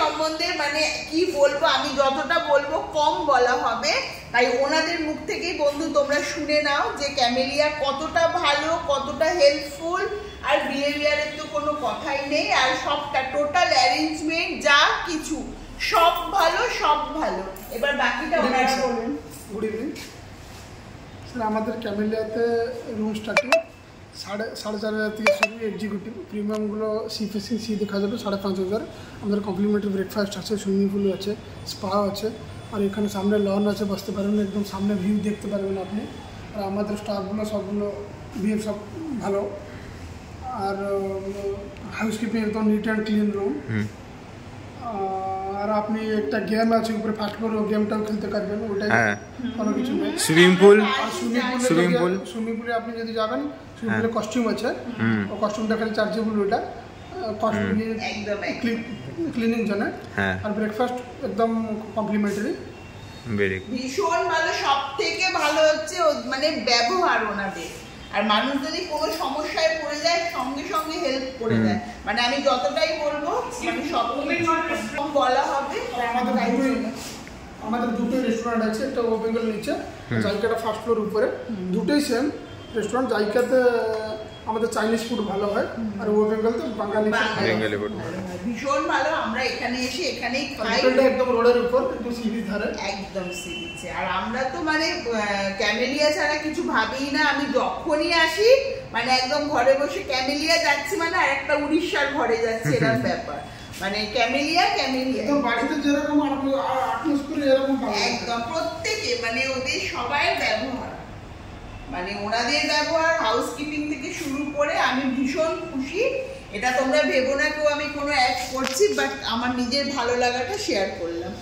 সম্বন্ধে মানে কি বলবো, আমি যতটা বলবো কম বলা হবে, তাই ওনাদের মুখ থেকেই বন্ধু তোমরা শুনে নাও যে ক্যামেলিয়া কতটা ভালো, কতটা হেল্পফুল, আর বিহেভিয়ারের তো কোনো কথাই নেই, আর সবটা টোটাল অ্যারেঞ্জমেন্ট যা কিছু সব ভালো, সব ভালো। এবার বাকিটা ওনারা বলুন। গুড ইভিনিং স্যার, আমাদের ক্যামেলিয়াতে রুম স্টার্টিং 4,500 থেকে শুরু, এক্সিকিউটিভ প্রিমিয়ামগুলো সি ফেসিং সি দেখা যাবে 5,500। আমাদের কমপ্লিমেন্টারি ব্রেকফাস্ট আছে, সুইমিং পুল আছে, স্পা আছে, আর এখানে সামনে লন আছে, বসতে পারবেন, একদম সামনে ভিউ দেখতে পারবেন আপনি। আর আমাদের স্টাফগুলো সবগুলো বিহেভ সব ভালো, আর হাউসকিপিং একদম নিট অ্যান্ড ক্লিন রুম। আর আপনি একটা গেম আছে উপরে ফার্স্ট ফ্লোরে, ওই গেমটাও খেলতে পারবেন, ওটাই কোনো কিছু নেই। সুইমিং পুল, সুইমিং পুলে আপনি যদি যাবেন, সুইমিং পুলে কস্টিউম আছে, ও কস্টিউমটা খালি চার্জেবল, ওটা ক্লিনিং জন্য। আর ব্রেকফাস্ট একদম কমপ্লিমেন্টারি, ভীষণ ভালো। সব থেকে ভালো হচ্ছে মানে ব্যবহার ওনাদের, আর মানুষ যদি কোনো সমস্যায় পড়ে যায় সঙ্গে সঙ্গে হেল্প করে দেয়। মানে আমি যতটাই বলবো মানে সব বলা হবে। আমাদের দুটোই রেস্টুরেন্ট আছে, একটা ও বেঙ্গল নিচে, জায়গাটা ফার্স্ট ফ্লোর উপরে, দুটোই সেম রেস্টুরেন্ট। জায়গাতে আমাদের চাইনিজ ফুড ভালো হয়, আর ও বেঙ্গলতে বাঙালি ফুড ভীষণ ভালো। আমরা এখানে এসে এখানেই খাই, একদম রোডের উপর, একদম সি বিচ ধারে, একদম সি বিচে। আর আমরা তো মানে ক্যামেলিয়া ছাড়া কিছু ভাবিই না। আমি যখনই আসি মানে একদম ঘরে বসে ক্যামেলিয়া যাচ্ছি মানে আর একটা উড়িষ্যার ঘরে যাচ্ছি, এরকম ব্যাপার। মানে ক্যামেলিয়া বাড়িতে যেরকম অ্যাটমসফিয়ার এরকম একদম প্রত্যেকে, মানে ওদের সবাই ব্যবহার, মানে ওনাদের ব্যবহার হাউসকিপিং থেকে শুরু করে আমি ভীষণ খুশি। এটা তোমরা ভেবো না কেউ আমি কোনো অ্যাড করছি, বাট আমার নিজের ভালো লাগাটা শেয়ার করলাম।